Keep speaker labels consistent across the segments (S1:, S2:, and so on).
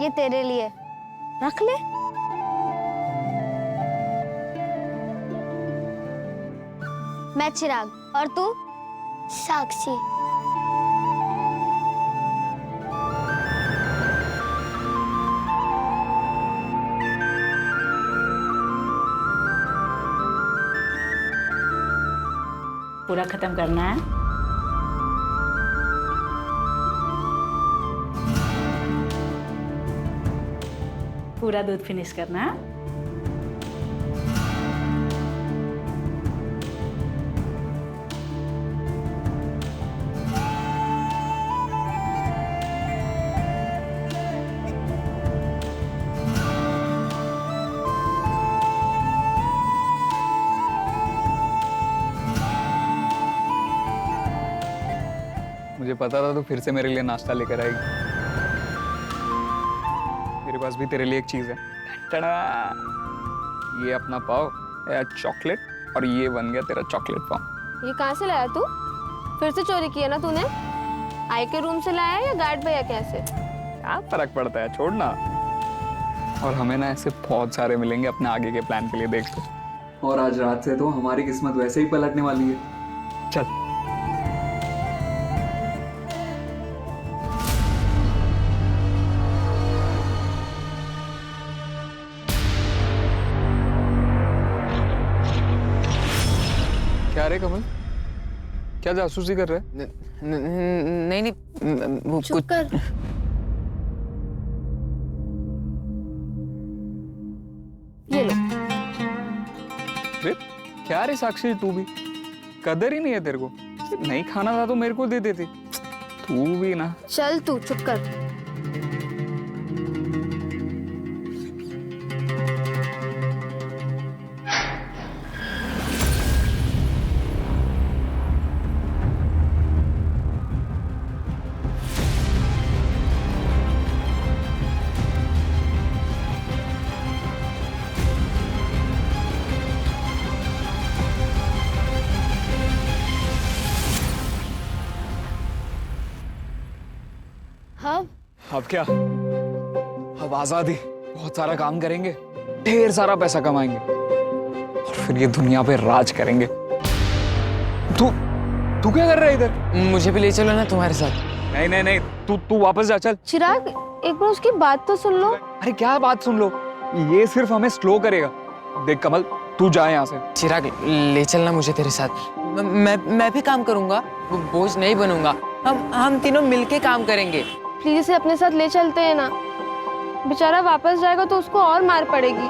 S1: ये तेरे लिए, रख ले। मैं चिराग, और तू?
S2: साक्षी।
S3: पूरा खत्म करना है। पूरा दूध फिनिश करना है।
S4: मुझे पता था तू फिर से मेरे लिए नाश्ता लेकर आएगी। मेरे पास भी तेरे लिए एक चीज है। टड़ा! ये अपना पाव, चॉकलेट, और ये बन गया तेरा चॉकलेट पाव।
S5: ये कहाँ से लाया तू? फिर से चोरी किया ना तूने? आई के रूम से लाया या गार्ड भैया कैसे?
S4: क्या फर्क पड़ता है, छोड़ ना। और हमें ना ऐसे बहुत सारे मिलेंगे अपने आगे के प्लान के लिए, देख तो। और आज रात से तो हमारी किस्मत वैसे ही पलटने वाली है। चल। क्या रे कमल, क्या जासूसी कर रहे हैं?
S6: नहीं वो
S5: चुप कर। ये लो।
S4: रे क्या रे साक्षी, तू भी कदर ही नहीं है तेरे को। नहीं खाना था तो मेरे को दे देती। तू भी ना।
S5: चल तू चुप कर।
S4: अब क्या, अब आजादी, बहुत सारा काम करेंगे, ढेर सारा पैसा कमाएंगे और फिर ये दुनिया पे राज करेंगे। तू तू क्या कर रहा है इधर?
S6: मुझे भी ले चलो ना तुम्हारे साथ।
S4: नहीं नहीं नहीं, तू वापस जा, चल।
S5: चिराग, एक बार उसकी बात तो सुन लो।
S4: अरे क्या बात सुन लो, ये सिर्फ हमें स्लो करेगा। देख कमल, तू जा यहाँ से।
S6: चिराग, ले चलना मुझे तेरे साथ। मैं भी काम करूंगा, वो बोझ नहीं बनूंगा। हम तीनों मिलके काम करेंगे।
S5: प्लीज इसे अपने साथ ले चलते हैं ना। बेचारा वापस जाएगा तो उसको और मार पड़ेगी।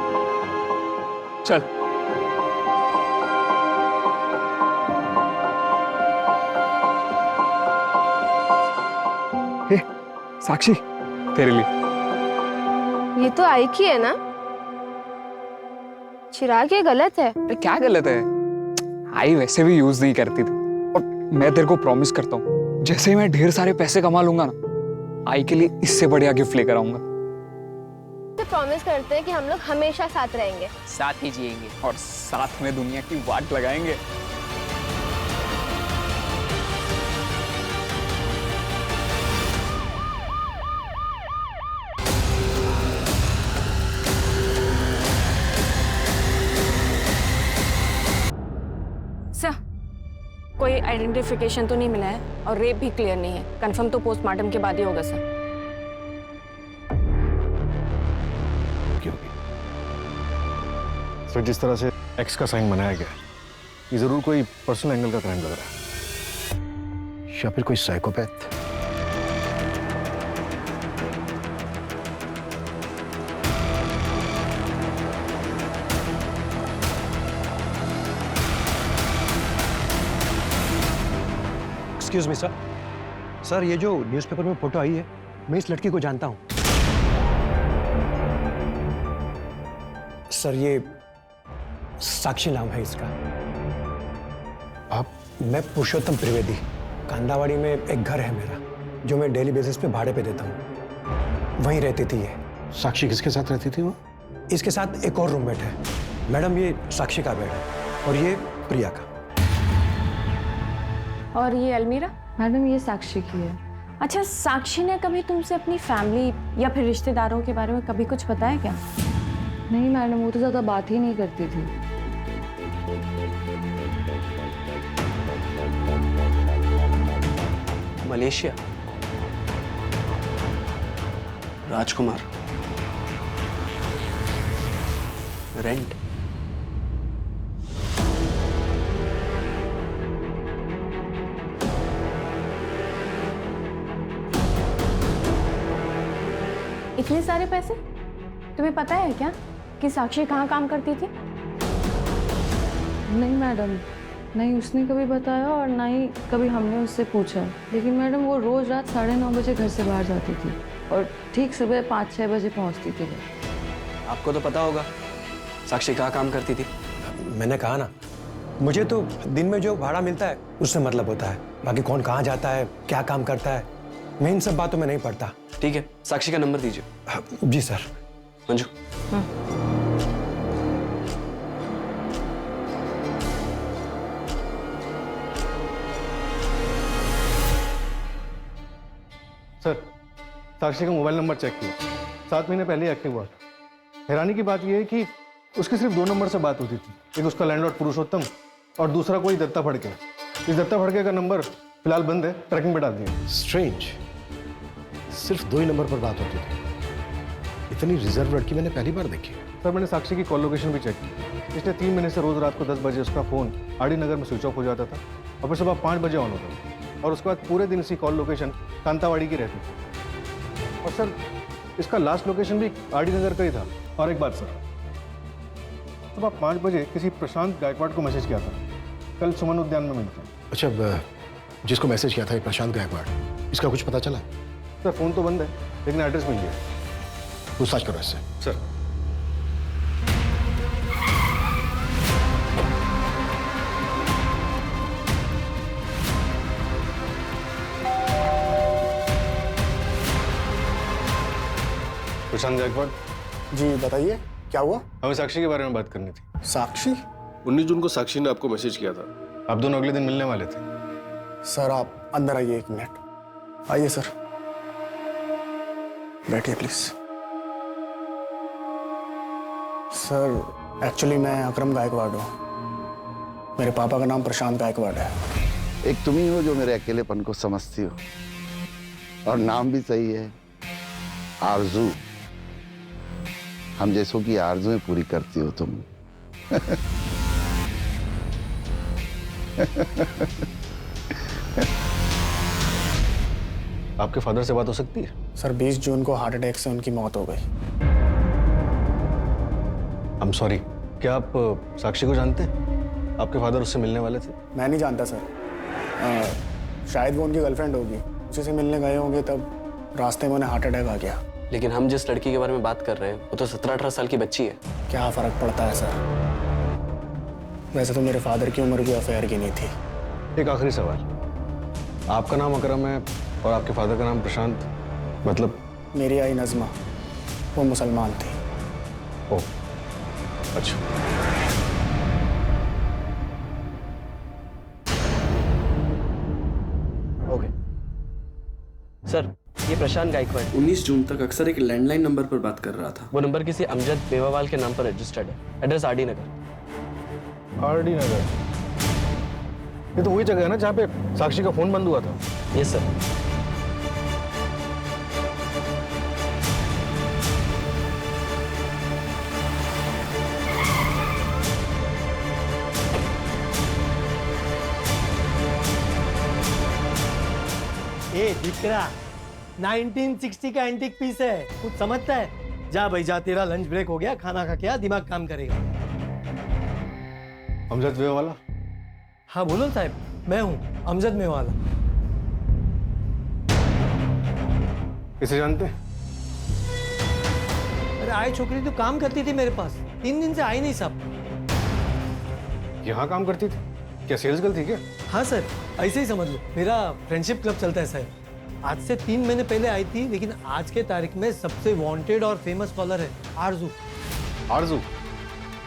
S4: चल। हे, साक्षी, तेरे लिए।
S5: ये तो आई की है ना? चिराग, ये गलत है।
S4: अरे क्या गलत है? आई वैसे भी यूज नहीं करती थी। और मैं तेरे को प्रॉमिस करता हूँ, जैसे ही मैं ढेर सारे पैसे कमा लूंगा ना, आई के लिए इससे बढ़िया गिफ्ट लेकर आऊंगा।
S5: तो प्रॉमिस करते हैं कि हम लोग हमेशा साथ रहेंगे,
S6: साथ ही जिएंगे
S4: और साथ में दुनिया की वाट लगाएंगे।
S7: सर, कोई आइडेंटिफिकेशन तो नहीं मिला है और रेप भी क्लियर नहीं है। कंफर्म तो पोस्टमार्टम के बाद ही होगा सर।
S8: सर, जिस तरह से एक्स का साइन बनाया गया है, ये जरूर कोई पर्सनल एंगल का क्राइम लग रहा है, या फिर कोई psychopath.
S9: Excuse me sir. Sir, ये जो न्यूज़पेपर में फोटो आई है, मैं इस लड़की को जानता हूँ। सर, ये साक्षी नाम है इसका।
S8: आप?
S9: मैं पुरुषोत्तम त्रिवेदी। कांदावाड़ी में एक घर है मेरा, जो मैं डेली बेसिस पे भाड़े पे देता हूँ। वहीं रहती थी ये।
S8: साक्षी किसके साथ रहती थी वो?
S9: इसके साथ एक और रूममेट है। मैडम, ये साक्षी का बेड है और ये प्रिया का।
S7: और ये अलमीरा?
S10: मैडम, ये साक्षी की है।
S7: अच्छा, साक्षी ने कभी तुमसे अपनी फैमिली या फिर रिश्तेदारों के बारे में कभी कुछ बताया क्या?
S2: नहीं मैडम, वो तो ज़्यादा बात ही नहीं करती थी।
S10: मलेशिया, राजकुमार, रेंट।
S7: इतने सारे पैसे? तुम्हें पता है क्या कि साक्षी कहाँ काम करती थी?
S2: नहीं मैडम, नहीं उसने कभी बताया और ना ही कभी हमने उससे पूछा। लेकिन मैडम वो रोज़ रात 9:30 बजे घर से बाहर जाती थी और ठीक सुबह 5-6 बजे पहुंचती थी घर।
S10: आपको तो पता होगा साक्षी कहाँ काम करती थी।
S9: मैंने कहा ना, मुझे तो दिन में जो भाड़ा मिलता है उससे मतलब होता है। बाकी कौन कहाँ जाता है, क्या काम करता है, मैं इन सब बातों में नहीं पड़ता।
S10: ठीक है, साक्षी का नंबर दीजिए।
S9: जी सर।
S10: मंजू।
S8: सर, साक्षी का मोबाइल नंबर चेक किया, 7 महीने पहले एक्टिव हुआ था। हैरानी की बात यह है कि उसकी सिर्फ 2 नंबर से बात होती थी। एक उसका लैंडलॉर्ड पुरुषोत्तम और दूसरा कोई दत्ता फड़के। इस दत्ता फड़के का नंबर फिलहाल बंद है, ट्रैकिंग पे डाल दिया। स्ट्रेंज, सिर्फ 2 ही नंबर पर बात होती थी। इतनी रिजर्व लड़की मैंने पहली बार देखी।
S10: सर मैंने साक्षी की कॉल लोकेशन भी चेक की। पिछले 3 महीने से रोज रात को 10 बजे उसका फोन आरडी नगर में स्विच ऑफ हो जाता था और फिर सुबह 5 बजे ऑन होता था, और उसके बाद पूरे दिन इसकी कॉल लोकेशन कांतावाड़ी की रहती थी। और सर इसका लास्ट लोकेशन भी आरडी नगर का ही था। और एक बात सर, सुबह 5 बजे किसी प्रशांत गायकवाड़ को मैसेज किया था, कल सुमन उद्यान में मिलते हैं।
S8: अच्छा, जिसको मैसेज किया था ये प्रशांत गायकवाड़, इसका कुछ पता चला?
S10: सर फोन तो बंद है लेकिन एड्रेस मिल गया।
S8: पूछताछ करो इससे।
S10: सर प्रशांत गायकवाड़
S11: जी बताइए, क्या हुआ?
S10: हमें साक्षी के बारे में बात करनी थी।
S11: साक्षी?
S12: 19 जून को साक्षी ने आपको मैसेज किया था।
S10: आप दोनों अगले दिन मिलने वाले थे।
S11: सर आप अंदर आइए, 1 मिनट। आइए सर, बैठिए प्लीज। सर एक्चुअली मैं अकरम गायकवाड़ हूँ, मेरे पापा का नाम प्रशांत गायकवाड़ है।
S13: एक तुम ही हो जो मेरे अकेलेपन को समझती हो, और नाम भी सही है, आरजू। हम जैसों की आरजुएं पूरी करती हो तुम।
S10: आपके फादर से बात हो सकती है?
S11: सर 20 जून को हार्ट अटैक से उनकी मौत हो गई।
S10: I'm sorry, क्या आप साक्षी को जानते हैं? आपके फादर उससे मिलने वाले थे।
S11: मैं नहीं जानता सर, शायद वो उनकी गर्लफ्रेंड होगी, उसी से मिलने गए होंगे, तब रास्ते में उन्हें हार्ट अटैक आ गया।
S10: लेकिन हम जिस लड़की के बारे में बात कर रहे हैं वो तो 17-18 साल की बच्ची है।
S11: क्या फर्क पड़ता है सर, वैसे तो मेरे फादर की उम्र भी अफेयर की नहीं थी।
S10: एक आखिरी सवाल, आपका नाम अकरम है और आपके फादर का नाम प्रशांत, मतलब?
S11: मेरी आई नज़मा, वो मुसलमान थी।
S10: ओह अच्छा। ओके सर, ये प्रशांत गायकवाड़
S12: 19 जून तक अक्सर एक लैंडलाइन नंबर पर बात कर रहा था।
S10: वो नंबर किसी अमजद बेवावाल के नाम पर रजिस्टर्ड है। एड्रेस आरडी नगर। आरडी नगर, ये तो वही जगह है ना जहाँ पे साक्षी का फोन बंद हुआ था। Yes sir.
S14: ए दिकरा, 1960 का एंटीक पीस है, कुछ समझता है? जा भाई जा, तेरा लंच ब्रेक हो गया, खाना खा के आ, दिमाग काम करेगा।
S10: अमजद मेवाला?
S14: हाँ बोलो साहब, मैं हूँ अमजद मेवाला।
S10: किसे जानते हैं?
S14: अरे आई छोकरी तो काम करती थी मेरे पास, 3 दिन से आई नहीं साहब।
S10: यहाँ काम करती थी? क्या सेल्स गर्ल थी क्या?
S14: हाँ सर, ऐसे ही समझ लो, मेरा फ्रेंडशिप क्लब चलता है सर। आज से 3 महीने पहले आई थी, लेकिन आज के तारीख में सबसे वांटेड और फेमस कॉलर है आरजू।
S10: आरजू?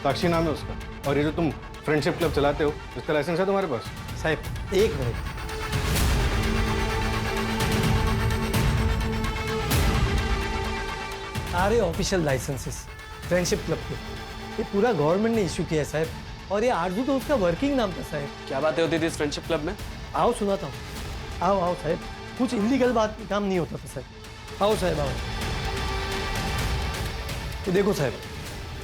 S10: साक्षी नाम है उसका। और ये जो तुम फ्रेंडशिप क्लब चलाते हो, इसका लाइसेंस है तुम्हारे पास?
S14: साहब 1 मिनट। सारे ऑफिशियल लाइसेंसेस फ्रेंडशिप क्लब के ये पूरा गवर्नमेंट ने इशू किया है साहब, और ये आरजू तो उसका वर्किंग नाम था साहब।
S12: क्या बातें होती थी इस फ्रेंडशिप क्लब में?
S14: आओ सुनाता हूँ, आओ आओ साहब, कुछ इलीगल बात काम नहीं होता था साहब। आओ साहब आओ। तो देखो साहब,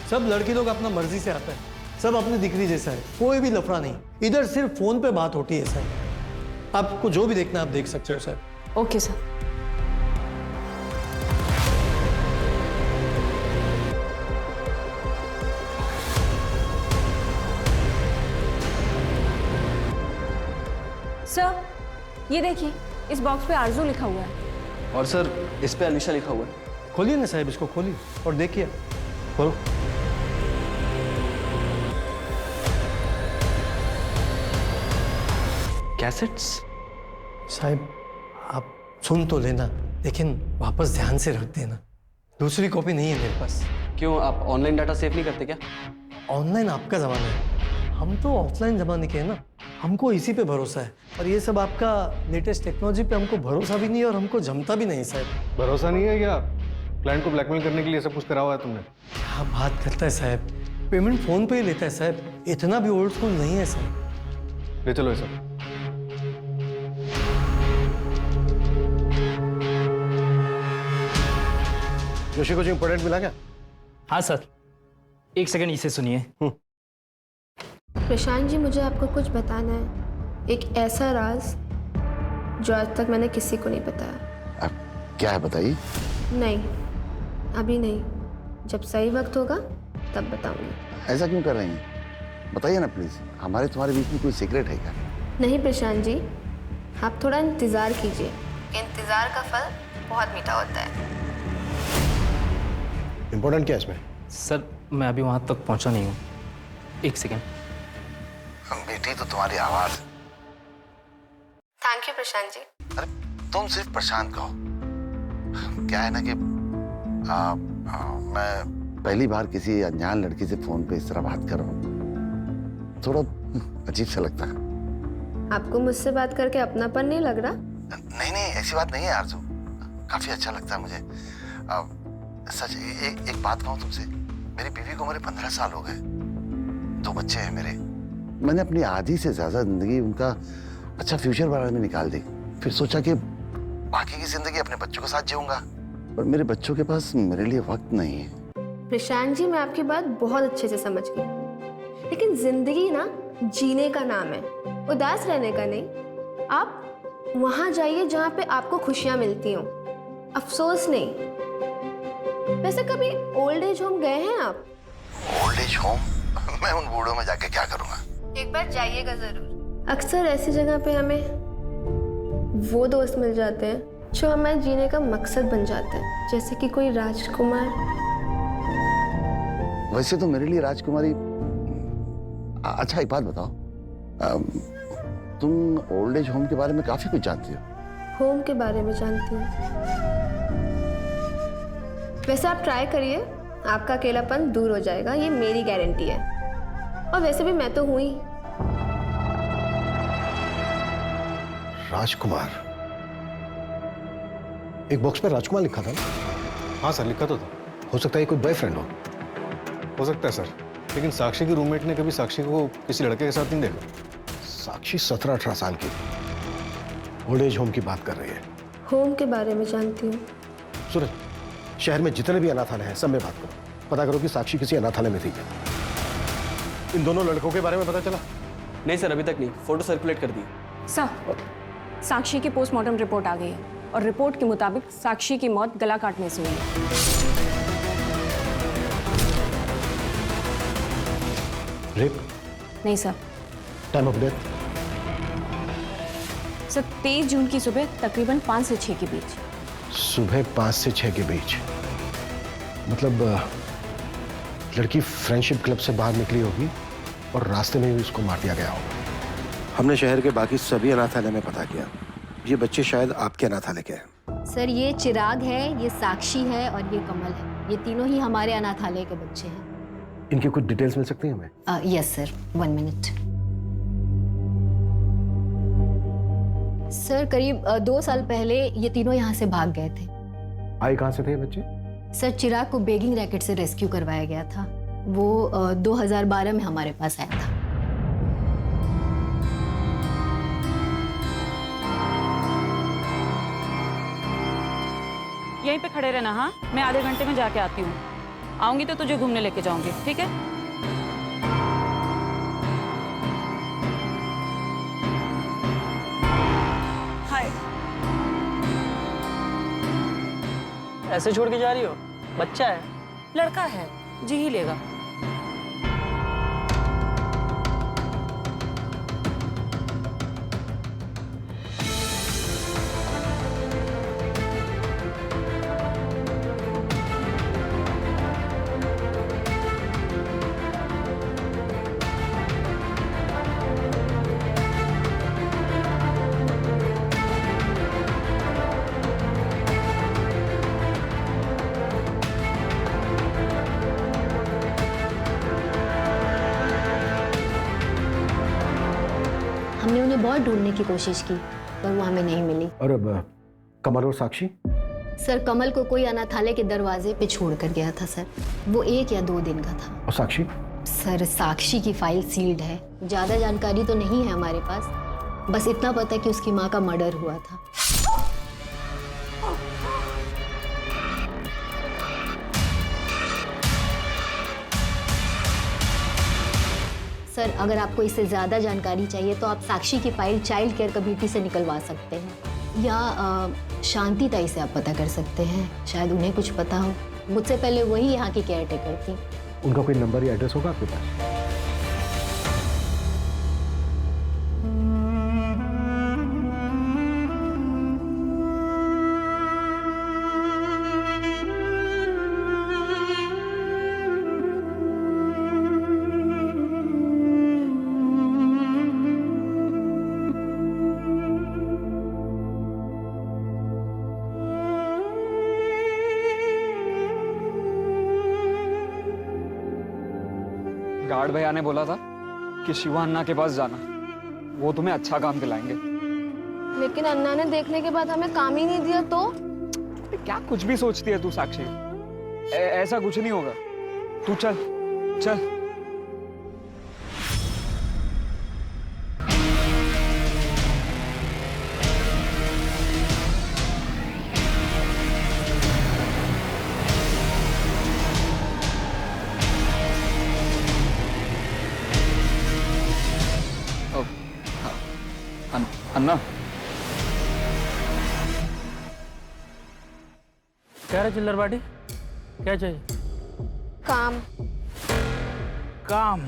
S14: सब लड़के लोग अपना मर्जी से आता है, सब अपनी दिक्री जैसा है, कोई भी लफड़ा नहीं, इधर सिर्फ फोन पे बात होती है साहब। आपको जो भी देखना आप देख सकते हो साहब।
S7: Okay sir. सर ये देखिए, इस बॉक्स पे आरजू लिखा हुआ है।
S12: और सर इस पे अलीशा लिखा हुआ है।
S14: खोलिए ना साहब, इसको खोलिए और देखिए, खोलो।
S12: कैसेट्स?
S14: साहब आप सुन तो लेना, लेकिन वापस ध्यान से रख देना, दूसरी कॉपी नहीं है मेरे पास।
S12: क्यों, आप ऑनलाइन डाटा सेव नहीं करते क्या?
S14: ऑनलाइन आपका जमाना है, हम तो ऑफलाइन जमाने के हैं ना, हमको इसी पे भरोसा है। और ये सब आपका लेटेस्ट टेक्नोलॉजी पे हमको भरोसा भी नहीं है और हमको जमता भी नहीं साहब।
S10: भरोसा नहीं है क्या? क्लाइंट को ब्लैकमेल करने के लिए सब कुछ करा हुआ है तुमने?
S14: क्या बात करता है साहब, पेमेंट फोन पे ही लेता है साहब, इतना भी ओल्ड स्कूल नहीं है साहब।
S10: ले चलो ये सब।
S9: जोशी कुछ इंपॉर्टेंट मिला क्या?
S15: हाँ सर, एक सेकंड इसे सुनिए।
S5: प्रशांत जी, मुझे आपको कुछ बताना है, एक ऐसा राज जो आज तक मैंने किसी को नहीं बताया।
S13: अब क्या है बताइए?
S5: नहीं, अभी नहीं, जब सही वक्त होगा तब बताऊंगी।
S13: ऐसा क्यों कर रही हैं? बताइए ना प्लीज, हमारे तुम्हारे बीच में कोई सीक्रेट है क्या?
S5: नहीं प्रशांत जी, आप थोड़ा इंतजार कीजिए, इंतजार का फल बहुत मीठा होता है।
S9: इंपॉर्टेंट क्या है इसमें?
S15: सर मैं अभी वहाँ तक पहुँचा नहीं हूँ, एक सेकंड।
S13: बेटी तो तुम्हारी आवाज।
S5: Thank you Prashant ji.
S13: अरे तुम सिर्फ प्रशांत कहो। क्या है ना कि मैं पहली बार किसी अनजान लड़की से फोन पे इस तरह बात कर रहा हूँ, थोड़ा अजीब सा लगता है।
S5: आपको मुझसे बात करके अपनापन नहीं लग रहा?
S13: नहीं नहीं, ऐसी बात नहीं है आरजू, काफी अच्छा लगता है मुझे। सच एक बात कहूँ तुमसे, मेरी बीवी को उम्र 15 साल हो गए, 2 बच्चे हैं मेरे। मैंने अपनी आधी से ज्यादा जिंदगी उनका अच्छा फ्यूचर बनाने में निकाल दी, फिर सोचा कि बाकी की जिंदगी अपने बच्चों के साथ जीऊंगा, पर मेरे बच्चों के पास मेरे लिए वक्त नहीं है।
S5: प्रशांत जी, मैं आपकी बात बहुत अच्छे से समझ गई, लेकिन जिंदगी ना जीने का नाम है, उदास रहने का नहीं। आप वहां जाइए जहां पे आपको खुशियां मिलती हों, अफसोस नहीं। वैसे कभी ओल्ड एज होम गए हैं आप?
S13: Old age home? मैं उन बूढ़ों में जाके क्या करूंगा?
S5: एक बार जाइएगा जरूर। अक्सर ऐसी जगह पे हमें वो दोस्त मिल जाते हैं जो हमारे जीने का मकसद बन जाते हैं, जैसे कि कोई राजकुमार।
S13: वैसे तो मेरे लिए राजकुमारी। अच्छा एक बात बताओ, तुम ओल्ड एज होम के बारे में काफी कुछ जानती हो।
S5: होम के बारे में जानती हूँ। वैसे आप ट्राई करिए, आपका अकेलापन दूर हो जाएगा, ये मेरी गारंटी है। और वैसे भी मैं तो हूं ही।
S9: राजकुमार? एक बॉक्स पे राजकुमार लिखा था ना?
S10: हाँ सर, लिखा तो था।
S9: हो सकता है कोई बॉयफ्रेंड
S10: हो सकता है सर, लेकिन साक्षी की रूममेट ने कभी साक्षी को किसी लड़के के साथ नहीं देखा।
S9: साक्षी 17-18 साल की ओल्ड एज होम की बात कर रही है।
S5: होम के बारे में जानती हूँ।
S9: सूरज, शहर में जितने भी अनाथालय हैं सब में बात करो, पता करो कि साक्षी किसी अनाथालय में थी। इन दोनों लड़कों के बारे में पता चला?
S12: नहीं सर, अभी तक नहीं, फोटो सर्कुलेट कर दी।
S7: सर, साक्षी की पोस्टमार्टम रिपोर्ट आ गई है और रिपोर्ट के मुताबिक साक्षी की मौत गला काटने से हुई है।
S9: रेप?
S7: नहीं sir.
S9: Time of death?
S7: Sir 23 जून की सुबह तकरीबन 5 से 6 के बीच।
S9: सुबह 5 से 6 के बीच? मतलब लड़की फ्रेंडशिप क्लब से बाहर निकली होगी और रास्ते में ही उसको मार दिया गया होगा। हमने शहर के बाकी सभी अनाथालय में पता किया, ये बच्चे शायद आपके अनाथालय के हैं।
S1: सर ये चिराग है, ये साक्षी है और ये कमल है, ये तीनों ही हमारे अनाथालय के बच्चे हैं।
S9: इनकी कुछ डिटेल्स मिल सकती हैं हमें?
S1: Yes sir, 1 minute. सर करीब 2 साल पहले ये तीनों यहाँ से भाग गए थे।
S9: आए कहाँ से थे बच्चे?
S1: सर चिराग को बेगिंग रैकेट से रेस्क्यू करवाया गया था। वो 2012 में हमारे पास आया था।
S3: यहीं पे खड़े रहना। हाँ, मैं आधे घंटे में जाके आती हूँ। आऊंगी तो तुझे घूमने लेके जाऊंगी, ठीक है? हाय।
S15: ऐसे छोड़ के जा रही हो? बच्चा है।
S3: लड़का है, जी ही लेगा।
S1: हमने उन्हें बहुत ढूंढने की कोशिश की पर वो हमें नहीं मिली।
S9: और अब कमल और साक्षी?
S1: सर कमल को कोई अनाथालय के दरवाजे पे छोड़ कर गया था सर। वो 1 या 2 दिन का था।
S9: और साक्षी?
S1: सर साक्षी की फाइल सील्ड है। ज्यादा जानकारी तो नहीं है हमारे पास, बस इतना पता है कि उसकी माँ का मर्डर हुआ था। सर अगर आपको इससे ज़्यादा जानकारी चाहिए तो आप साक्षी की फाइल चाइल्ड केयर कमेटी से निकलवा सकते हैं या शांति ताई से आप पता कर सकते हैं, शायद उन्हें कुछ पता हो। मुझसे पहले वही यहाँ की केयर टेकर थी।
S9: उनका कोई नंबर या एड्रेस होगा आपके पास?
S4: गार्ड भैया ने बोला था कि शिवा अन्ना के पास जाना, वो तुम्हें अच्छा काम दिलाएंगे।
S5: लेकिन अन्ना ने देखने के बाद हमें काम ही नहीं दिया तो?
S4: क्या कुछ भी सोचती है तू साक्षी? ऐसा कुछ नहीं होगा। तू चल चल। अन्ना
S15: क्या रहा चिल्लर बाटी? क्या चाहिए?
S5: काम।
S15: काम?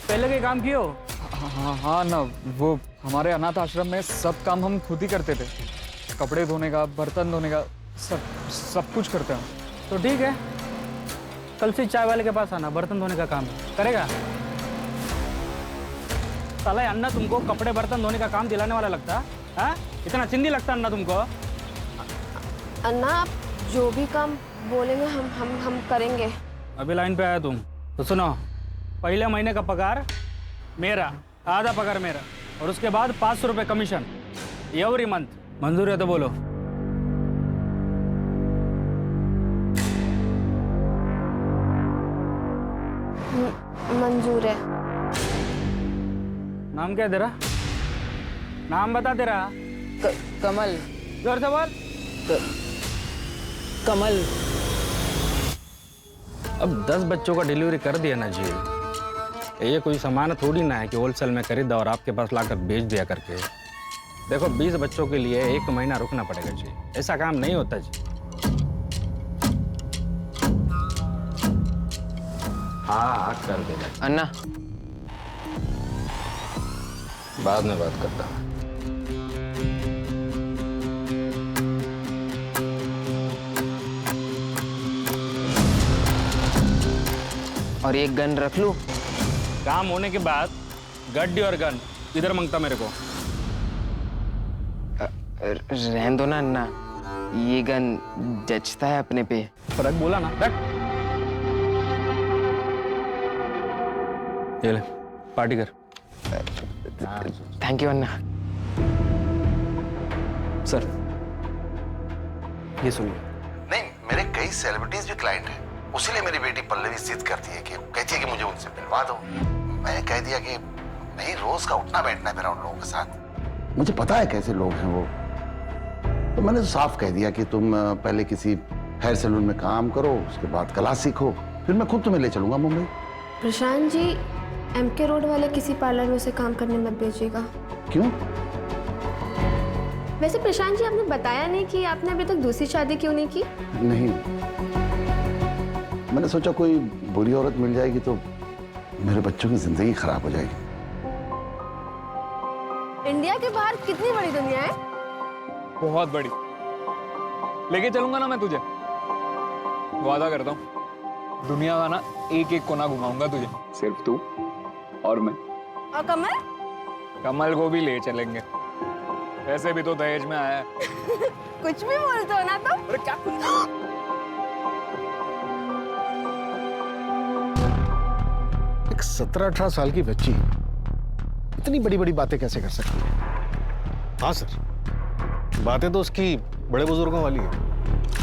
S15: पहले के काम कियो?
S4: हाँ ना, वो हमारे अनाथ आश्रम में सब काम हम खुद ही करते थे। कपड़े धोने का, बर्तन धोने का, सब कुछ करते हैं।
S15: तो ठीक है, कल से चाय वाले के पास आना, बर्तन धोने का काम करेगा। साला अन्ना तुमको कपड़े बर्तन धोने का काम दिलाने वाला लगता है? इतना चिंदी लगता अन्ना तुमको?
S5: अन्ना आप जो भी काम बोलेंगे हम करेंगे।
S15: अभी लाइन पे आया तुम तो सुनो, पहले महीने का पगार मेरा, आधा पगार मेरा, और उसके बाद 500 रुपये कमीशन एवरी मंथ। मंजूर है तो बोलो।
S5: मंजूर है।
S15: नाम क्या है तेरा? नाम बता तेरा।
S6: कमल।
S15: जोर से बोल।
S6: कमल।
S15: अब 10 बच्चों का डिलीवरी कर दिया ना जी, ये कोई सामान थोड़ी ना है कि होलसेल में खरीदा और आपके पास लाकर बेच दिया करके। देखो 20 बच्चों के लिए 1 महीना रुकना पड़ेगा जी, ऐसा काम नहीं होता जी। हाँ कर देना।
S6: अन्ना
S15: बाद में बात करता हूँ।
S6: और एक गन रख लूं?
S15: काम होने के बाद गड्डी और गन इधर मांगता मेरे को।
S6: रहने दो ना अन्ना, ये गन जचता है अपने पे।
S15: रख बोला ना, रख। ये ले, पार्टी कर।
S6: Thank you Anna.
S4: सर
S12: ये सुनिए।
S13: नहीं, मेरे कई सेलिब्रिटीज भी क्लाइंट हैं, उसीलिए मेरी बेटी पल्लवी जिद करती है कि कहती है कि मुझे उनसे मिलवा दो। मैंने कह दिया कि नहीं, रोज का उठना बैठना है मेरा उन लोगों के साथ, मुझे पता है कैसे लोग हैं वो। तो मैंने तो साफ कह दिया कि तुम पहले किसी हेयर सैलून में काम करो, उसके बाद कला सीखो, फिर मैं खुद तुम्हें ले चलूंगा मुंबई।
S5: प्रशांत जी, MK रोड वाले किसी पार्लर में उसे काम करने मत भेजिएगा।
S13: क्यों?
S5: वैसे प्रशांत जी, आपने बताया नहीं कि आपने अभी तक दूसरी शादी क्यों नहीं की?
S13: नहीं, मैंने सोचा कोई बुरी औरत मिल जाएगी तो मेरे बच्चों की जिंदगी खराब हो जाएगी।
S5: इंडिया के बाहर कितनी बड़ी दुनिया है।
S4: बहुत बड़ी। लेके चलूंगा ना मैं तुझे, वादा करता हूँ। दुनिया का ना एक एक कोना घुमाऊंगा तुझे, सिर्फ तू और मैं।
S5: और कमल?
S4: कमल को भी ले चलेंगे, वैसे भी तो दहेज में आया है।
S5: कुछ भी बोलते हो ना तुम।
S4: अरे क्या कुछ?
S9: एक 17-18 साल की बच्ची इतनी बड़ी बड़ी बातें कैसे कर सकती है?
S10: हाँ सर, बातें तो उसकी बड़े बुजुर्गों वाली है।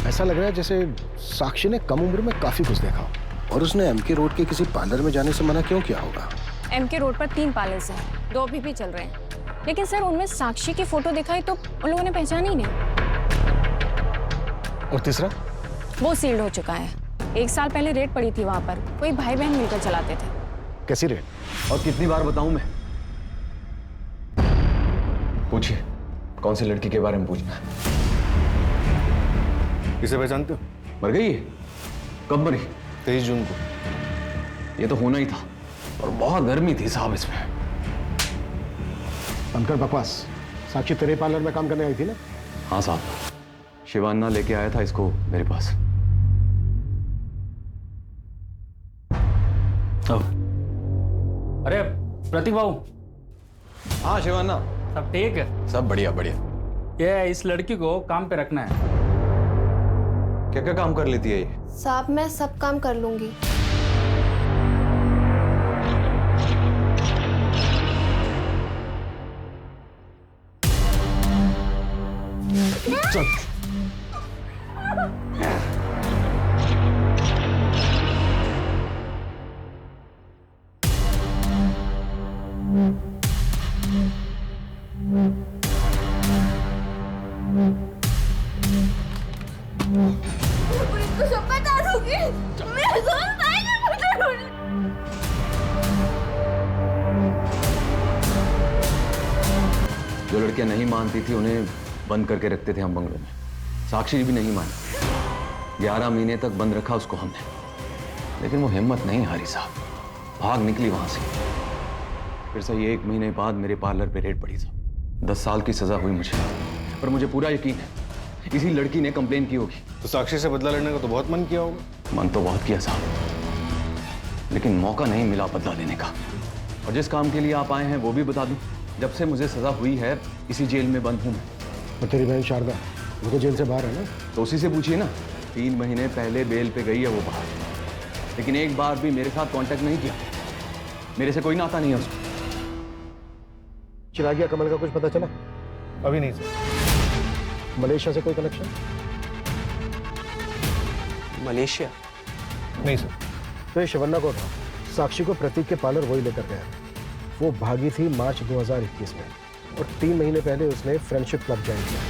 S9: ऐसा लग रहा है जैसे साक्षी ने कम उम्र में काफी कुछ देखा हो। और उसने MK रोड के किसी पार्लर में जाने से मना क्यों किया होगा?
S7: MK रोड पर 3 पार्लर्स हैं, 2 अभी भी चल रहे हैं। लेकिन सर, उनमें साक्षी की फोटो दिखाई तो उन लोगों ने पहचाना ही नहीं।
S10: और तीसरा?
S7: वो सील्ड हो चुका है। 1 साल पहले रेड पड़ी थी वहां पर, कोई भाई बहन मिलकर चलाते थे।
S9: कैसी रेड?
S12: और कितनी बार बताऊं मैं? पूछिए, कौन सी लड़की के बारे में पूछना है?
S10: किसे पहचानते हो?
S12: मर गई है? कब मरी?
S10: 23 जून को।
S12: ये तो होना ही था, और बहुत गर्मी थी साहब इसमें।
S9: बनकर बकवास। साक्षी तेरे पार्लर में काम करने आई थी ना?
S12: हाँ साहब, शिवान्ना लेके आया था इसको मेरे पास।
S15: अरे प्रतीक बाबू।
S12: हाँ शिवान्ना,
S15: सब ठीक है?
S12: सब बढ़िया बढ़िया।
S15: ये इस लड़की को काम पे रखना है।
S12: क्या क्या काम कर लेती है ये?
S5: साहब, मैं सब काम कर लूंगी।
S9: चल।
S5: तो सब बता दूंगी। मेरे दोस्त आएंगे मुझे ढूंढने।
S12: जो लड़कियां नहीं मानती थी उन्हें बंद करके रखते थे हम बंगलों में। साक्षी भी नहीं मानी। 11 महीने तक बंद रखा उसको हमने, लेकिन वो हिम्मत नहीं हारी साहब, भाग निकली वहां से। फिर से 1 महीने बाद मेरे पार्लर पे रेड पड़ी साहब। 10 साल की सजा हुई मुझे, पर मुझे पूरा यकीन है इसी लड़की ने कंप्लेन की होगी।
S10: तो साक्षी से बदला लेने का तो बहुत मन किया होगा।
S12: मन तो बहुत किया साहब, लेकिन मौका नहीं मिला बदला लेने का। और जिस काम के लिए आप आए हैं वो भी बता दूं, जब से मुझे सजा हुई है इसी जेल में बंद हूं मैं।
S9: और तेरी बहन शारदा, वो तो जेल से बाहर है ना?
S12: तो उसी से पूछिए ना। 3 महीने पहले बेल पे गई है वो बाहर, लेकिन एक बार भी मेरे साथ कांटेक्ट नहीं किया। मेरे से कोई नाता नहीं है उसको।
S9: चिरागिया कमल का कुछ पता चला?
S10: अभी नहीं सर।
S9: मलेशिया से कोई कनेक्शन?
S12: मलेशिया?
S10: नहीं सर।
S9: तो ये शिवन्ना को था, साक्षी को प्रतीक के पार्लर वही लेकर गया। वो भागी थी मार्च 2021 में, और 3 महीने पहले उसने फ्रेंडशिप क्लब ज्वाइन किया,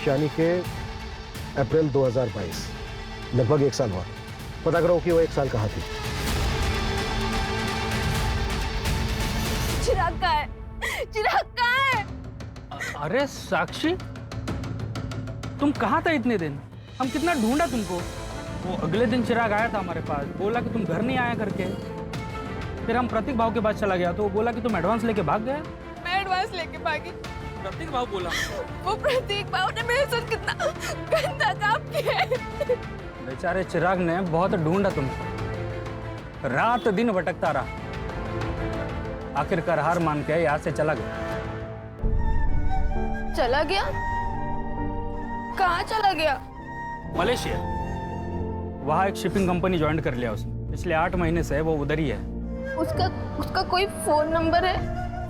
S9: यानी कि अप्रैल 2022। लगभग 1 साल हुआ। पता करो कि वो 1 साल कहाँ थी।
S5: चिराग कहाँ है? चिराग कहाँ है?
S15: अरे साक्षी, तुम कहाँ था इतने दिन? हम कितना ढूंढा तुमको। वो अगले दिन चिराग आया था हमारे पास, बोला कि तुम घर नहीं आया करके। फिर हम प्रतीक भाव के पास चला गया तो वो बोला कि तुम एडवांस लेके भाग गए।
S7: मैं एडवांस लेके भागी?
S15: प्रतीक भाव बोला।
S7: वो प्रतीक भाव ने मेरे साथ कितना गंदा काम किया है।
S15: बेचारे चिराग ने बहुत ढूंढा तुमको, रात दिन भटकता रहा, आखिरकार हार मान के यहाँ से चला गया।
S5: चला गया? कहाँ चला गया?
S15: मलेशिया। वहाँ एक शिपिंग कंपनी ज्वाइन कर लिया उसने। पिछले 8 महीने से वो उधर ही है।
S5: उसका कोई फोन नंबर है?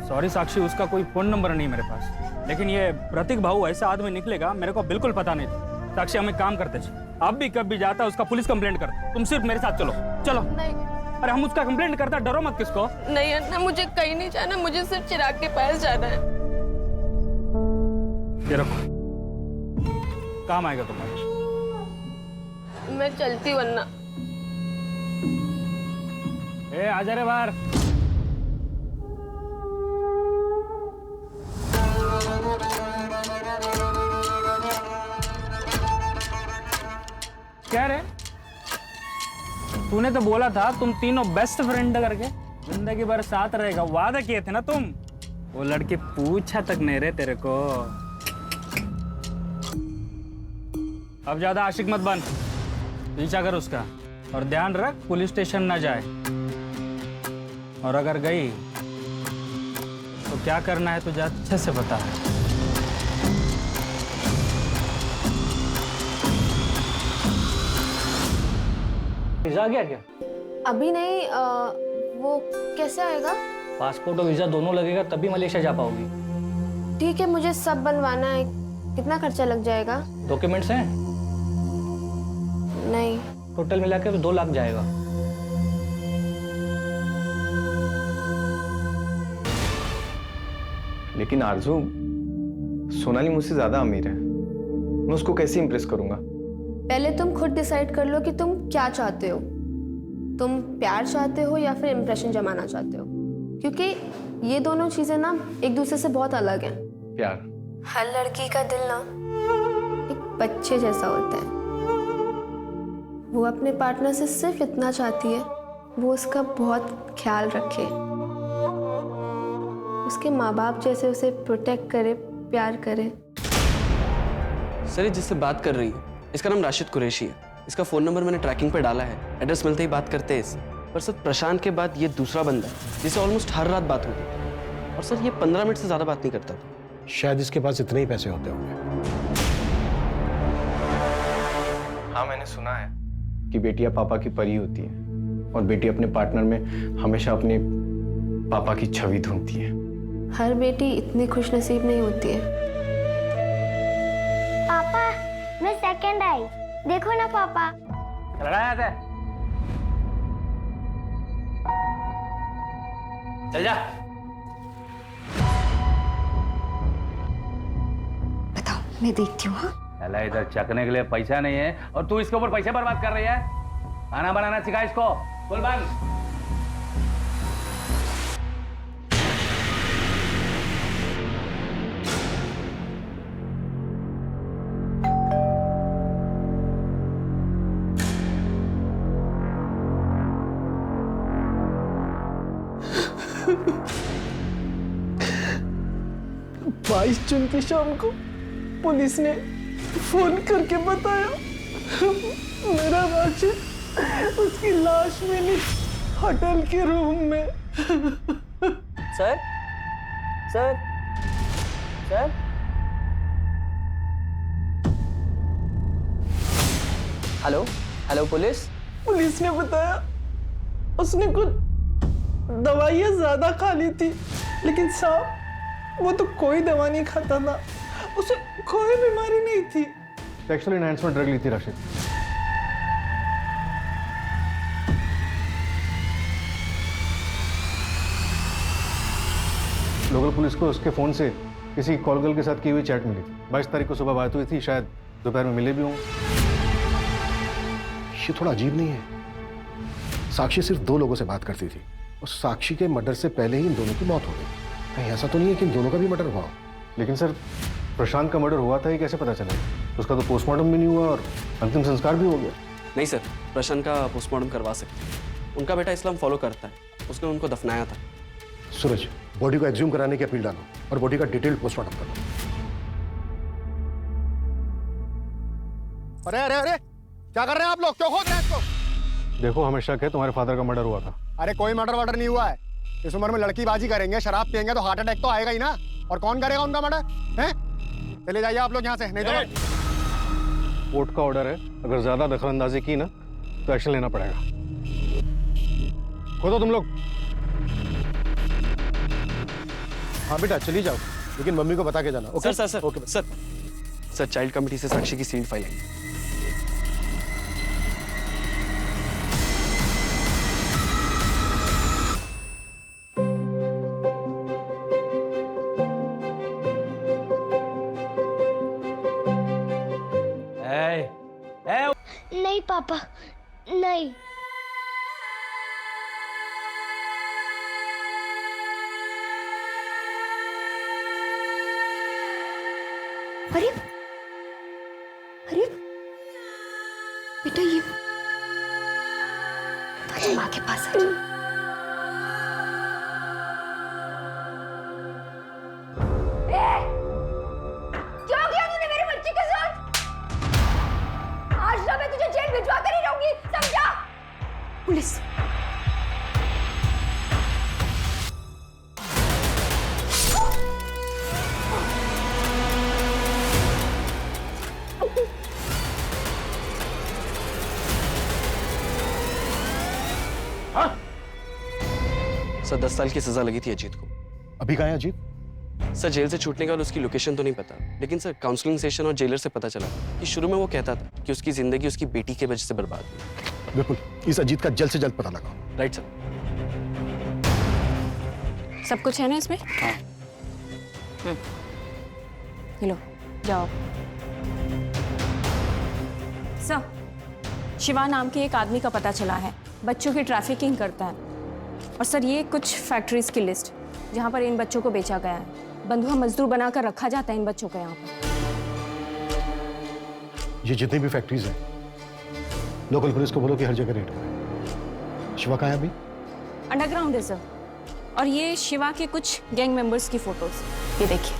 S15: सॉरी साक्षी, उसका कोई फोन नंबर नहीं मेरे पास। लेकिन ये प्रतीक भाऊ ऐसा आदमी निकलेगा मेरे को बिल्कुल पता नहीं था। साक्षी हम एक काम करते हैं, अब भी कब भी जाता है उसका पुलिस कंप्लेंट करते, तुम सिर्फ मेरे साथ चलो चलो।
S7: नहीं
S15: अरे हम उसका कंप्लेंट करता, डरो मत किसको।
S7: नहीं अन्ना, मुझे कहीं नहीं जाना, मुझे सिर्फ चिराग के पास जाना है।
S15: ये रखो, काम आएगा तुम्हारे।
S7: मैं चलती हूँ अन्ना।
S15: ए आजा रे बाहर। क्या रे, तूने तो बोला था तुम तीनों बेस्ट फ्रेंड करके जिंदगी भर साथ रहेगा, वादा किए थे ना तुम। वो लड़की पूछा तक नहीं रे तेरे को। अब ज्यादा आशिक मत बन, पीछा कर उसका और ध्यान रख पुलिस स्टेशन ना जाए, और अगर गई तो क्या करना है तुझे अच्छे से पता है।
S16: वीजा आ गया क्या?
S5: अभी नहीं, वो कैसे आएगा?
S16: पासपोर्ट और वीजा दोनों लगेगा तभी मलेशिया जा पाओगी।
S5: ठीक है, मुझे सब बनवाना है। कितना खर्चा लग जाएगा?
S16: डॉक्यूमेंट्स हैं?
S5: नहीं।
S16: टोटल मिला के 2 लाख जाएगा।
S17: लेकिन आरजू, सोनाली मुझसे ज्यादा अमीर है, मैं उसको कैसे इंप्रेस करूंगा?
S5: पहले तुम खुद डिसाइड कर लो कि तुम क्या चाहते हो। तुम प्यार चाहते हो या फिर इम्प्रेशन जमाना चाहते हो, क्योंकि ये दोनों चीजें ना एक दूसरे से बहुत अलग हैं।
S17: प्यार?
S5: हर लड़की का दिल ना एक बच्चे जैसा होता है। वो अपने पार्टनर से सिर्फ इतना चाहती है, वो उसका बहुत ख्याल रखे, उसके माँ बाप जैसे उसे प्रोटेक्ट करे, प्यार करे।
S18: सर, ये जिससे बात कर रही है इसका नाम राशिद कुरैशी है। इसका फ़ोन नंबर मैंने ट्रैकिंग पे डाला है, एड्रेस मिलते ही बात करते हैं इससे। पर सर, प्रशांत के बाद ये दूसरा बंदा है जिससे ऑलमोस्ट हर रात बात होती है, और सर ये 15 मिनट से ज़्यादा बात नहीं करता था।
S9: शायद इसके पास इतने ही पैसे होते होंगे।
S17: हाँ, मैंने सुना है कि बेटियां पापा की परी होती है और बेटी अपने पार्टनर में हमेशा अपने पापा की छवि ढूंढती है।
S5: हर बेटी इतनी खुशनसीब नहीं होती है।
S19: पापा, मैं सेकंड आई, देखो ना पापा।
S15: चल जा।
S1: बताओ, मैं देखती हूँ।
S20: चला, इधर चकने के लिए पैसा नहीं है और तू इसके ऊपर पैसे बर्बाद कर रही है। खाना बनाना सिखा इसको, बोल बंद।
S14: बाईस जून की शाम को पुलिस ने फोन करके बताया मेरा राशिद उसकी लाश मिली होटल के रूम में।
S16: Sir sir sir hello hello police.
S14: Police ने बताया उसने कुछ दवाइयाँ ज्यादा खा ली थी, लेकिन साहब वो तो कोई दवा नहीं खाता था, उसे कोई बीमारी नहीं थी।
S10: सेक्सुअल एनहांसमेंट ड्रग ली थी राशिद। लोकल पुलिस को उसके फोन से किसी कॉल गर्ल के साथ की हुई चैट मिली थी। 22 तारीख को सुबह बात हुई थी, शायद दोपहर में मिले भी होंगे।
S9: ये थोड़ा अजीब नहीं है? साक्षी सिर्फ 2 लोगों से बात करती थी और साक्षी के मर्डर से पहले ही इन दोनों की मौत हो गई। कहीं ऐसा तो नहीं है कि इन दोनों का भी मर्डर हुआ?
S10: लेकिन सर, प्रशांत का मर्डर हुआ था, ये कैसे पता चला? उसका तो पोस्टमार्टम भी नहीं हुआ और अंतिम संस्कार भी हो गया।
S18: नहीं सर, प्रशांत का पोस्टमार्टम करवा सकते हैं। उनका बेटा इस्लाम फॉलो करता है, उसने उनको दफनाया था।
S9: सूरज, बॉडी को एक्सह्यूम कराने की अपील डालो और बॉडी का डिटेल्ड पोस्टमार्टम करो।
S11: अरे अरे अरे, क्या कर रहे हैं आप लोग? क्यों खोद रहे हैं इसको?
S10: देखो, हमें शक है तुम्हारे फादर का मर्डर हुआ था।
S11: अरे कोई मर्डर वर्डर नहीं हुआ है। इस उम्र में लड़कीबाजी करेंगे, शराब पियेंगे तो हार्ट अटैक तो आएगा ही ना। और कौन करेगा उनका मर्डर? हैं? चले जाइए आप लोग यहाँ से, नहीं तो
S10: कोर्ट का ऑर्डर है, अगर ज्यादा दखलंदाजी की ना तो एक्शन लेना पड़ेगा। खोदो तुम लोग।
S9: हाँ बेटा, चली जाओ, लेकिन मम्मी को बता के जाना। Okay
S18: sir
S9: okay
S18: sir sir child committee से साक्षी की सील्ड फाइल आई।
S19: नहीं पापा, नहीं।
S5: अरे अरे बेटा, ये तो माँ के पास आ जा।
S21: क्या किया तूने मेरी बच्ची के साथ? आज ना मैं तुझे जेल भिजवा कर ही रहूंगी, समझा?
S5: पुलिस।
S18: सर 10 साल की सजा लगी थी अजीत को।
S9: अभी कहाँ है अजीत?
S18: सर जेल से छूटने के बाद उसकी लोकेशन तो नहीं पता, लेकिन सर काउंसलिंग सेशन और जेलर से पता चला कि शुरू में वो कहता था कि उसकी जिंदगी उसकी बेटी की वजह से बर्बाद हुई।
S9: बिल्कुल, इस अजीत का जल्द से जल्द पता लगाओ।
S18: Right sir.
S7: सब कुछ है ना इसमें?
S18: हाँ।
S7: लो जाओ। सर, शिवा नाम के एक आदमी का पता चला है, बच्चों की ट्रैफिकिंग करता है। और सर ये कुछ फैक्ट्रीज की लिस्ट जहाँ पर इन बच्चों को बेचा गया है। बंधुआ मजदूर बनाकर रखा जाता है इन बच्चों को यहाँ पर।
S9: ये जितनी भी फैक्ट्रीज हैं, लोकल पुलिस को बोलो कि हर जगह रेड हो रहा है। शिवा कहाँ है अभी?
S7: अंडरग्राउंड है सर। और ये शिवा के कुछ गैंग मेंबर्स की फोटोज, ये देखिए।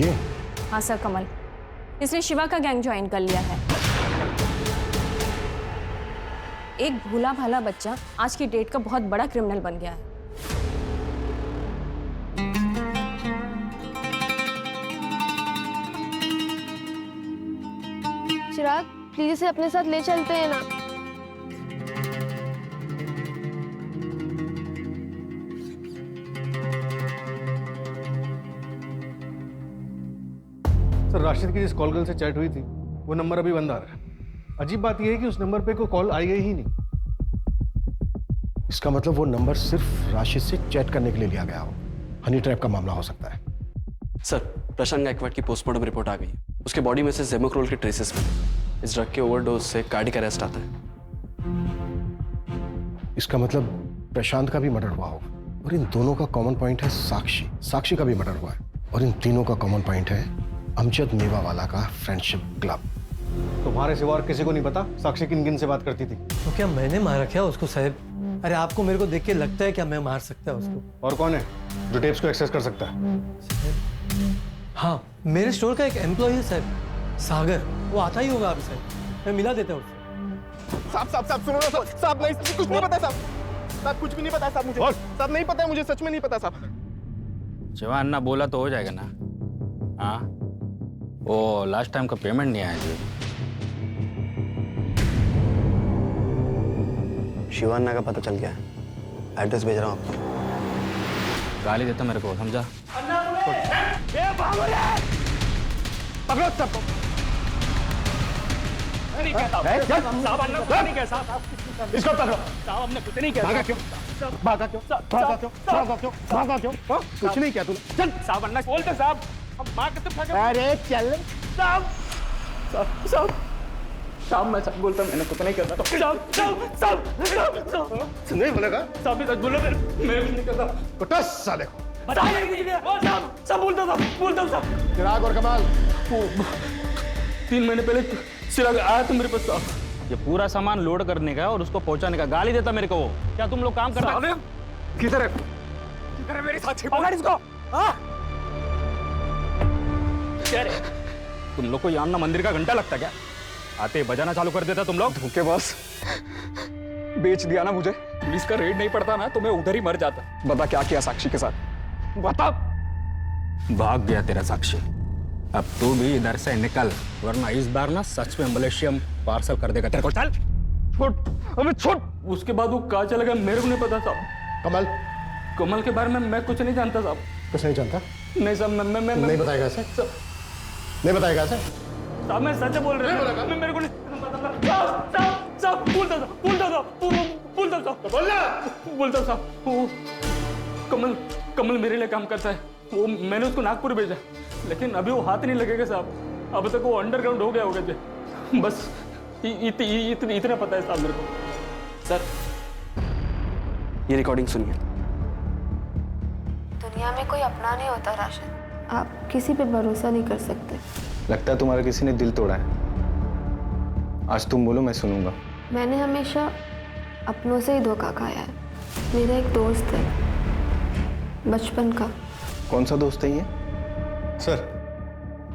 S9: ये?
S7: हाँ सर, कमल, इसने शिवा का गैंग ज्वाइन कर लिया है। एक भूला भाला बच्चा आज की डेट का बहुत बड़ा क्रिमिनल बन गया है।
S5: चिराग, प्लीज इसे अपने साथ ले चलते हैं ना।
S10: सर राशिद की जिस कॉल गर्ल से चैट हुई थी वो नंबर अभी बंद आ रहा है। अजीब बात यह है कि उस नंबर पे कोई कॉल आई गई ही नहीं।
S9: इसका मतलब वो नंबर सिर्फ राशिद से चैट करने के लिए लिया गया हो। हनी ट्रैप का मामला हो सकता है।
S18: सर प्रशांत गायकवाड़ की पोस्टमार्टम रिपोर्ट आ गई है। उसके बॉडी में से जेमोक्रोल के ट्रेसेस मिले। इस ड्रग के ओवरडोज से कार्डियक अरेस्ट आता है।
S9: इसका मतलब प्रशांत का भी मर्डर हुआ हो। और इन दोनों का कॉमन पॉइंट है साक्षी। साक्षी का भी मर्डर हुआ है। और इन तीनों का कॉमन पॉइंट है अमजद मेवावाला का फ्रेंडशिप क्लब।
S10: तुम्हारे सिवा और किसी को नहीं पता साक्षी किन किन से बात करती थी?
S14: तो क्या मैंने मारा क्या उसको साहब? अरे आपको मेरे को देख के लगता है क्या मैं मार सकता है उसको?
S10: और कौन है जो टेप्स को एक्सेस कर सकता है?
S14: हाँ, मेरे स्टोर का एक एम्प्लॉय है साहब, सागर। वो आता ही होगा अभी साहब, मैं मिला देता हूँ उससे।
S11: साहब सुनो ना साहब, नहीं कुछ नहीं पता साहब। साहब कुछ भी नहीं पता साहब मुझे। साहब नहीं पता है मुझे, सच में नहीं पता साहब।
S15: जवान ना बोला तो हो जाएगा ना? हाँ, वो लास्ट टाइम का पेमेंट नहीं आया जी।
S18: शिवान्ना का पता चल गया है। एड्रेस भेज रहा हूँ आपको।
S15: गाली देता मेरे को, समझा?
S11: पकड़ो सबको। इसको पकड़ो।
S20: हमने कुछ नहीं किया।
S11: भागा क्यों? भागा क्यों? भागा क्यों? भागा क्यों? भागा क्यों? कुछ नहीं किया तूने।
S20: चल साहब, अन्ना बोलते साहब, हम मार के तो भागे।
S11: अरे चल
S20: साहब साहब साहब, मैं सच बोलता, मैंने कुछ नहीं करता। साहब साहब साहब
S11: नहीं बोलेगा?
S20: साहब भी सच बोलो, मैं कुछ नहीं करता।
S11: कुछ साले को
S20: बताइए कुछ नहीं। साहब साहब बोलता हूँ साहब।
S11: चिराग और कमाल
S20: 3 महीने पहले चिराग आया था मेरे पास साहब।
S15: ये पूरा सामान लोड करने का और उसको पहुंचाने का। गाली देता मेरे को वो। क्या तुम लोग काम कर रहे हो?
S11: किधर है मेरे साथ?
S20: पकड़ इसको। क्या रे?
S15: तुम लोग को यामना मंदिर का घंटा लगता क्या? आते ही बजाना चालू कर देता तुम लोग।
S4: धोखेबाज, बेच दिया ना मुझे। पुलिस का रेड नहीं पड़ता ना तो मैं उधर ही मर जाता। बता क्या किया साक्षी के साथ? बता।
S15: भाग गया तेरा साक्षी। अब तू भी इधर से निकल, वरना इस बार ना सच में मलेशियम पार्सल कर देगा तेरे को। चल
S20: छोड़, अबे छोड़। उसके बाद वो कहाँ चला गया मेरे को नहीं पता साहब।
S11: कमल
S15: कमल के बारे में मैं कुछ नहीं जानता साहब।
S8: कुछ नहीं जानता?
S15: नहीं साहब, मैं
S8: नहीं बताएगा ऐसे? नहीं बताएगा ऐसे?
S15: साहब मैं सच बोल रहा हूँ, मैं मेरे को नहीं साहब बोलता साहब वो कमल मेरे लिए काम करता है। वो मैंने उसको नागपुर भेजा, लेकिन अभी वो हाथ नहीं लगेगा साहब। अब तक वो अंडरग्राउंड हो गया होगा जी। बस इतना पता है साहब मेरे को।
S18: सर ये रिकॉर्डिंग सुनिए।
S5: दुनिया में कोई अपना नहीं होता राशिद, आप किसी पे भरोसा नहीं कर सकते।
S17: लगता है तुम्हारा किसी ने दिल तोड़ा है। आज तुम बोलो, मैं सुनूंगा।
S5: मैंने हमेशा अपनों से ही धोखा खाया है। मेरा एक दोस्त है बचपन का।
S17: कौन सा दोस्त है ये?
S8: सर,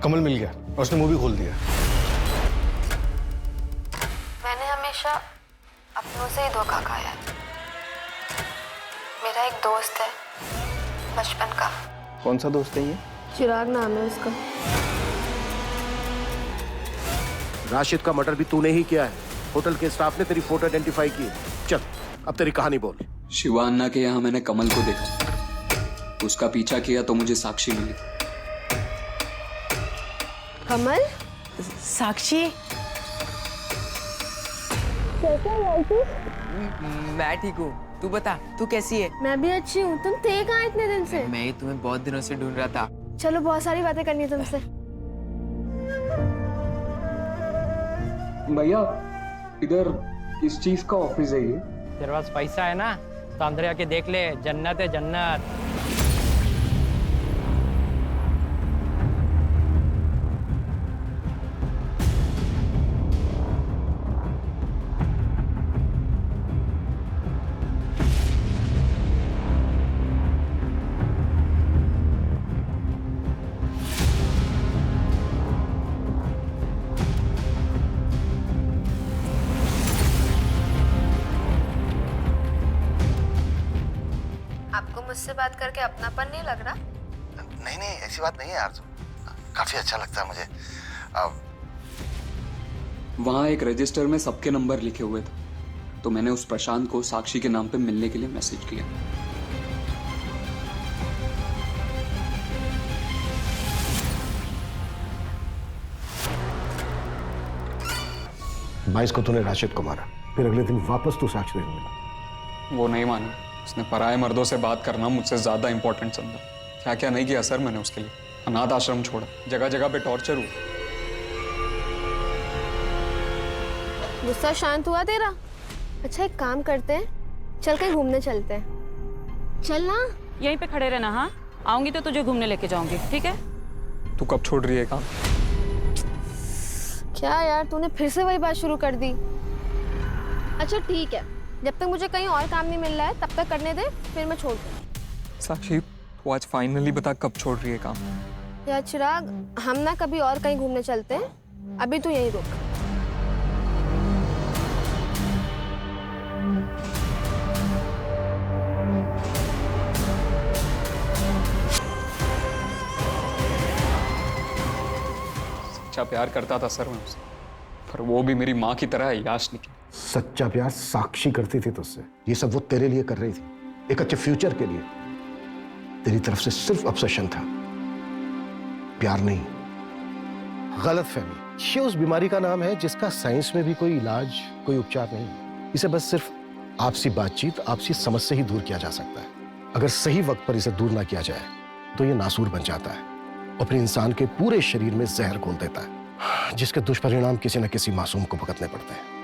S8: कमल मिल गया और उसने मूवी खोल दिया।
S5: मैंने हमेशा अपनों से ही धोखा खाया है। मेरा एक दोस्त है बचपन का।
S17: कौन सा दोस्त है ये?
S5: चिराग नाम है उसका।
S9: राशिद का मर्डर भी तूने ही किया है। होटल के स्टाफ ने तेरी फोटो आइडेंटिफाई की। चल अब तेरी कहानी बोल।
S4: शिवान्ना के यहाँ मैंने कमल को देखा, उसका पीछा किया तो मुझे साक्षी मिली।
S5: कमल?
S6: साक्षी? मैं ठीक हूँ, तू बता, तू कैसी है?
S5: मैं भी अच्छी हूँ। तुम थे कहाँ इतने दिन से?
S6: मैं ही तुम्हें बहुत दिनों से ढूंढ रहा था।
S5: चलो बहुत सारी बातें करनी है तुमसे।
S4: भैया इधर किस चीज का ऑफिस है ये?
S16: तेरे पास पैसा है ना तो अंदर आके देख ले, जन्नत है जन्नत।
S5: आपको मुझसे बात करके अपनापन नहीं लग रहा?
S13: नहीं नहीं, ऐसी बात नहीं है आरज़ू, काफी अच्छा लगता है मुझे।
S4: वहाँ एक रजिस्टर में सबके नंबर लिखे हुए थे, तो मैंने उस प्रशांत को साक्षी के नाम पे मिलने के लिए मैसेज किया।
S9: 22 को तूने राशिद को मारा, फिर अगले दिन वापस तू साक्षी देने मिला।
S4: वो नहीं माना। उसने पराये मर्दों से बात करना मुझसे ज्यादा इंपॉर्टेंट समझा। क्या क्या नहीं किया सर मैंने उसके लिए। अनाथ आश्रम छोड़ा, जगह जगह पे टॉर्चर हुआ।
S5: गुस्सा शांत हुआ तेरा? अच्छा एक काम करते हैं, चल कहीं घूमने चलते हैं। चल ना।
S3: यहीं पे खड़े रहना। हाँ आऊंगी तो तुझे घूमने लेके जाऊंगी, ठीक है?
S4: तू कब छोड़ रही है काम?
S5: क्या यार, तूने फिर से वही बात शुरू कर दी। अच्छा ठीक है, जब तक मुझे कहीं और काम नहीं मिल रहा है तब तक करने दे, फिर मैं छोड़ दूँ।
S4: साक्षी तू आज फाइनली बता कब छोड़ रही है काम?
S5: यार चिराग, हम ना कभी और कहीं घूमने चलते हैं, अभी तू यहीं रुक।
S4: सच्चा प्यार करता था सर मैं उससे, पर वो भी मेरी माँ की तरह याश निकली।
S9: सच्चा प्यार साक्षी करती थी तुझसे। ये सब वो तेरे लिए कर रही थी, एक अच्छे फ्यूचर के लिए। तेरी तरफ से सिर्फ ऑब्सेशन था, प्यार नहीं। गलत फहमी। ये उस बीमारी का नाम है जिसका साइंस में भी कोई इलाज, कोई उपचार नहीं है। इसे बस सिर्फ आपसी बातचीत, आपसी समझ से ही दूर किया जा सकता है। अगर सही वक्त पर इसे दूर ना किया जाए तो ये नासूर बन जाता है और फिर इंसान के पूरे शरीर में जहर घोल देता है, जिसके दुष्परिणाम किसी न किसी मासूम को भुगतने पड़ते हैं।